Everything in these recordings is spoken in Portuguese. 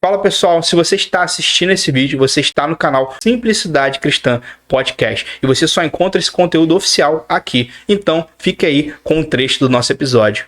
Fala pessoal, se você está assistindo esse vídeo, você está no canal Simplicidade Cristã Podcast e você só encontra esse conteúdo oficial aqui. Então fique aí com um trecho do nosso episódio.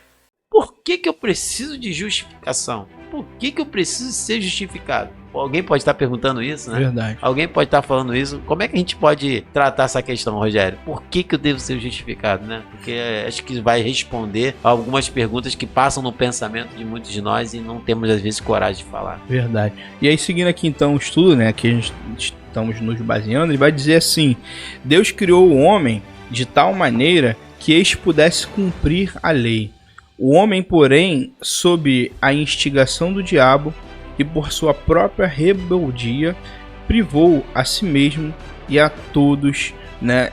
Por que eu preciso de justificação? Por que eu preciso ser justificado? Alguém pode estar perguntando isso, né? Verdade. Alguém pode estar falando isso. Como é que a gente pode tratar essa questão, Rogério? Por que eu devo ser justificado, né? Porque acho que vai responder a algumas perguntas que passam no pensamento de muitos de nós e não temos, às vezes, coragem de falar. Verdade. E aí, seguindo aqui, então, o estudo, né? Que a gente estamos nos baseando, ele vai dizer assim: Deus criou o homem de tal maneira que este pudesse cumprir a lei. O homem, porém, sob a instigação do diabo e por sua própria rebeldia, privou a si mesmo e a todos, né,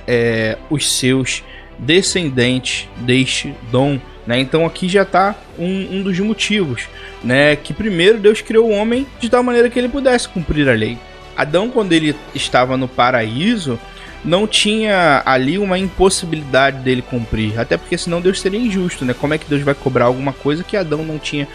os seus descendentes deste dom. Né? Então aqui já está um dos motivos, né, que primeiro Deus criou o homem de tal maneira que ele pudesse cumprir a lei. Adão, quando ele estava no paraíso, não tinha ali uma impossibilidade dele cumprir, até porque senão Deus seria injusto, né? Como é que Deus vai cobrar alguma coisa que Adão não tinha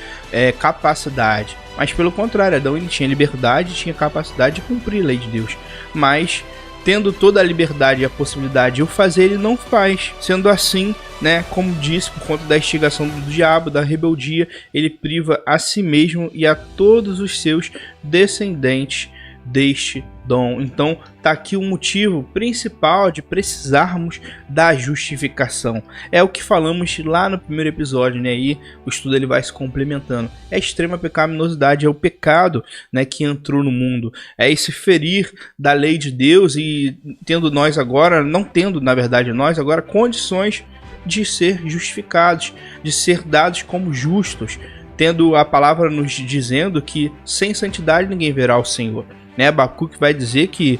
capacidade? Mas pelo contrário, Adão ele tinha liberdade, tinha capacidade de cumprir a lei de Deus, mas tendo toda a liberdade e a possibilidade de o fazer, ele não faz. Sendo assim, né, como disse, por conta da instigação do diabo, da rebeldia, ele priva a si mesmo e a todos os seus descendentes deste dom. Então tá aqui o motivo principal de precisarmos da justificação. É o que falamos lá no primeiro episódio, né? E o estudo ele vai se complementando. É a extrema pecaminosidade, é o pecado, né, que entrou no mundo. É esse ferir da lei de Deus e tendo nós agora, não tendo na verdade nós agora condições de ser justificados, de ser dados como justos, tendo a palavra nos dizendo que sem santidade ninguém verá o Senhor. Né, Abacuque vai dizer que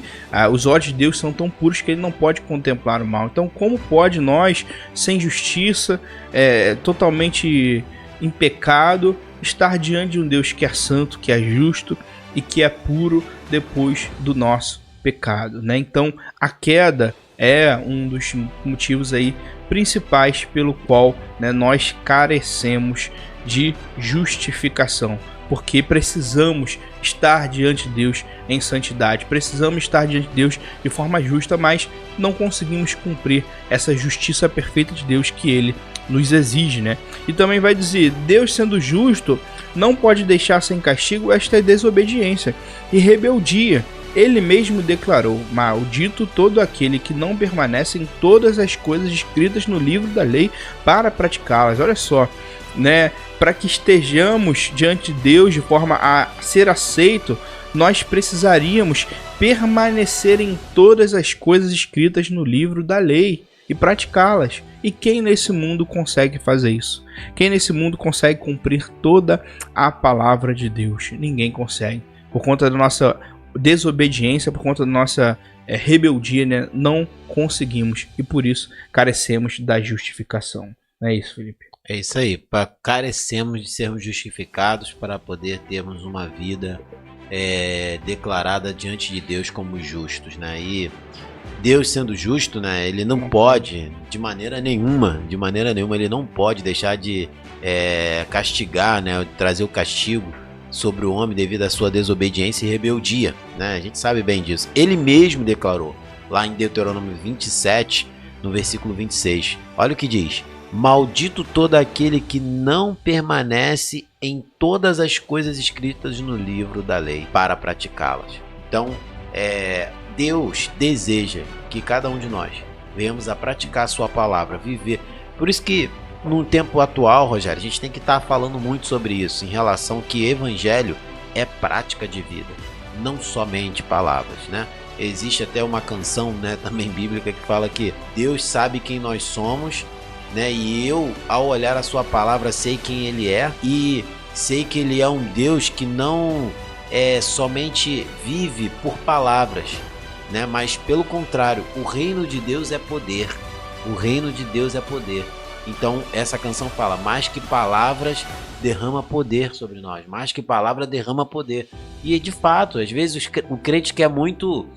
os olhos de Deus são tão puros que ele não pode contemplar o mal. Então como pode nós, sem justiça, totalmente em pecado, estar diante de um Deus que é santo, que é justo e que é puro depois do nosso pecado, né? Então a queda é um dos motivos aí principais pelo qual, né, nós carecemos de justificação. Porque precisamos estar diante de Deus em santidade, precisamos estar diante de Deus de forma justa, mas não conseguimos cumprir essa justiça perfeita de Deus que Ele nos exige, né? E também vai dizer, Deus sendo justo, não pode deixar sem castigo esta desobediência e rebeldia. Ele mesmo declarou, maldito todo aquele que não permanece em todas as coisas escritas no livro da lei para praticá-las. Olha só, né? Para que estejamos diante de Deus de forma a ser aceito, nós precisaríamos permanecer em todas as coisas escritas no livro da lei e praticá-las. E quem nesse mundo consegue fazer isso? Quem nesse mundo consegue cumprir toda a palavra de Deus? Ninguém consegue. Por conta da nossa desobediência, por conta da nossa rebeldia, né? Não conseguimos e por isso carecemos da justificação. Não é isso, Felipe? É isso aí, carecemos de sermos justificados para poder termos uma vida declarada diante de Deus como justos, né? E Deus sendo justo, né, ele não pode, de maneira nenhuma, ele não pode deixar de castigar, né, trazer o castigo sobre o homem devido à sua desobediência e rebeldia, né? A gente sabe bem disso. Ele mesmo declarou, lá em Deuteronômio 27, no versículo 26, olha o que diz: maldito todo aquele que não permanece em todas as coisas escritas no livro da lei para praticá-las. Então, Deus deseja que cada um de nós venhamos a praticar a sua palavra, viver. Por isso que no tempo atual, Rogério, a gente tem que estar falando muito sobre isso, em relação que evangelho é prática de vida, não somente palavras, né? Existe até uma canção, né, também bíblica, que fala que Deus sabe quem nós somos, né? E eu, ao olhar a sua palavra, sei quem ele é e sei que ele é um Deus que não somente vive por palavras, né? Mas pelo contrário, o reino de Deus é poder. O reino de Deus é poder. Então essa canção fala: mais que palavras, derrama poder sobre nós. Mais que palavra, derrama poder. E de fato, às vezes o crente quer muito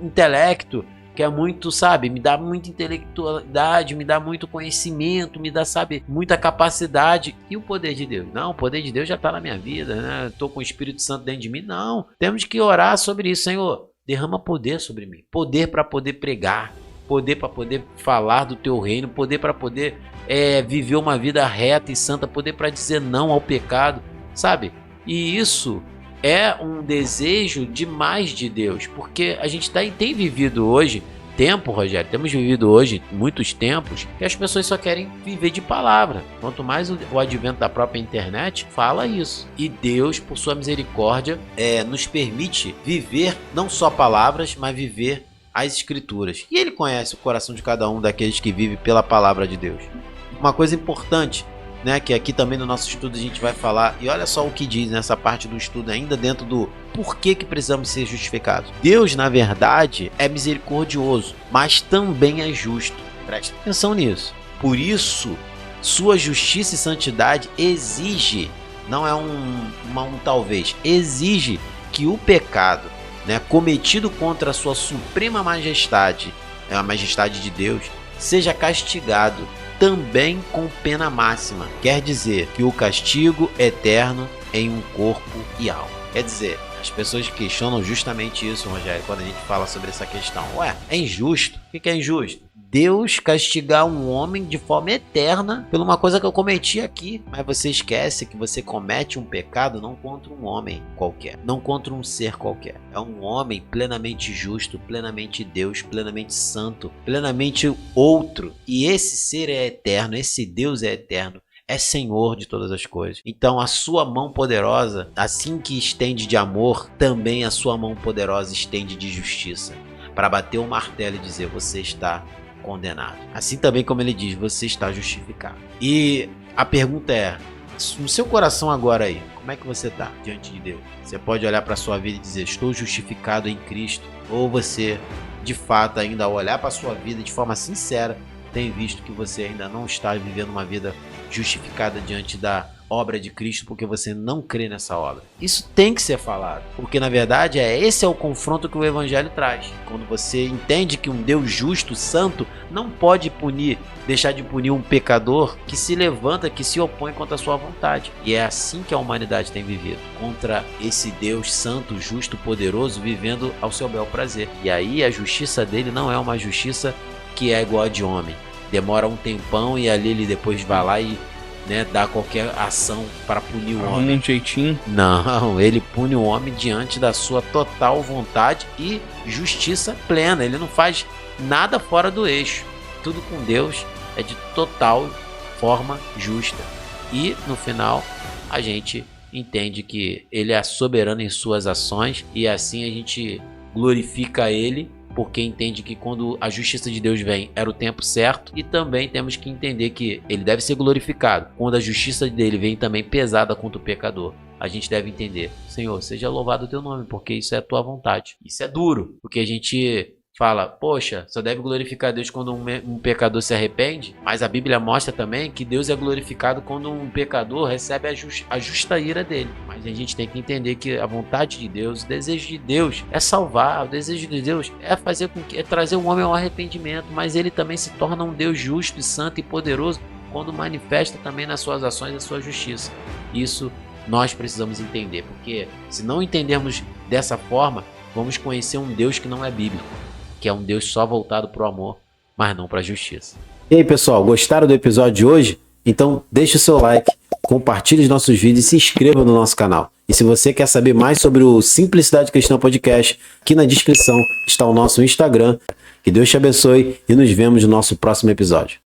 intelecto, quer muito, sabe, me dá muita intelectualidade, me dá muito conhecimento, me dá, sabe, muita capacidade. E o poder de Deus? Não, o poder de Deus já está na minha vida, né? Estou com o Espírito Santo dentro de mim. Não, temos que orar sobre isso. Senhor, derrama poder sobre mim, poder para poder pregar, poder para poder falar do teu reino, poder para poder viver uma vida reta e santa, poder para dizer não ao pecado, sabe? E isso é um desejo demais de Deus, porque a gente tem vivido hoje Rogério, temos vivido hoje muitos tempos que as pessoas só querem viver de palavra. Quanto mais o advento da própria internet fala isso. E Deus, por sua misericórdia, nos permite viver não só palavras, mas viver as escrituras. E Ele conhece o coração de cada um daqueles que vivem pela palavra de Deus. Uma coisa importante, né, que aqui também no nosso estudo a gente vai falar, e olha só o que diz nessa parte do estudo, ainda dentro do porquê que precisamos ser justificados. Deus, na verdade, é misericordioso, mas também é justo. Presta atenção nisso. Por isso, sua justiça e santidade exige, não é um talvez, exige que o pecado, né, cometido contra a sua suprema majestade, a majestade de Deus, seja castigado também com pena máxima. Quer dizer que o castigo eterno em um corpo e alma. Quer dizer, as pessoas questionam justamente isso, Rogério, quando a gente fala sobre essa questão. Ué, é injusto? O que é injusto? Deus castigar um homem de forma eterna por uma coisa que eu cometi aqui. Mas você esquece que você comete um pecado não contra um homem qualquer, não contra um ser qualquer. É um homem plenamente justo, plenamente Deus, plenamente santo, plenamente outro. E esse ser é eterno, esse Deus é eterno. É Senhor de todas as coisas. Então a sua mão poderosa, assim que estende de amor, também a sua mão poderosa estende de justiça, para bater o martelo e dizer: você está condenado. Assim também como ele diz, você está justificado. E a pergunta é, no seu coração agora aí, como é que você está diante de Deus? Você pode olhar para a sua vida e dizer: estou justificado em Cristo? Ou você, de fato, ainda ao olhar para a sua vida de forma sincera, tem visto que você ainda não está vivendo uma vida justificada diante da obra de Cristo, porque você não crê nessa obra? Isso tem que ser falado, porque na verdade esse é o confronto que o Evangelho traz. Quando você entende que um Deus justo, santo, não pode deixar de punir um pecador que se levanta, que se opõe contra a sua vontade. E é assim que a humanidade tem vivido, contra esse Deus santo, justo, poderoso, vivendo ao seu bel prazer. E aí a justiça dele não é uma justiça que é igual a de homem. Demora um tempão e ali ele depois vai lá e, né, dá qualquer ação para punir o homem. Um jeitinho. Não, ele pune o homem diante da sua total vontade e justiça plena. Ele não faz nada fora do eixo. Tudo com Deus é de total forma justa. E no final a gente entende que ele é soberano em suas ações, e assim a gente glorifica ele, porque entende que quando a justiça de Deus vem, era o tempo certo. E também temos que entender que ele deve ser glorificado quando a justiça dele vem também pesada contra o pecador. A gente deve entender: Senhor, seja louvado o teu nome, porque isso é a tua vontade. Isso é duro, porque a gente fala: poxa, só deve glorificar Deus quando um pecador se arrepende. Mas a Bíblia mostra também que Deus é glorificado quando um pecador recebe a justa ira dele. Mas a gente tem que entender que a vontade de Deus, o desejo de Deus é salvar. O desejo de Deus é trazer o homem ao arrependimento. Mas ele também se torna um Deus justo e santo e poderoso quando manifesta também nas suas ações a sua justiça. Isso nós precisamos entender, porque se não entendermos dessa forma, vamos conhecer um Deus que não é bíblico, que é um Deus só voltado para o amor, mas não para a justiça. E aí, pessoal, gostaram do episódio de hoje? Então deixe o seu like, compartilhe os nossos vídeos e se inscreva no nosso canal. E se você quer saber mais sobre o Simplicidade Cristã Podcast, aqui na descrição está o nosso Instagram. Que Deus te abençoe e nos vemos no nosso próximo episódio.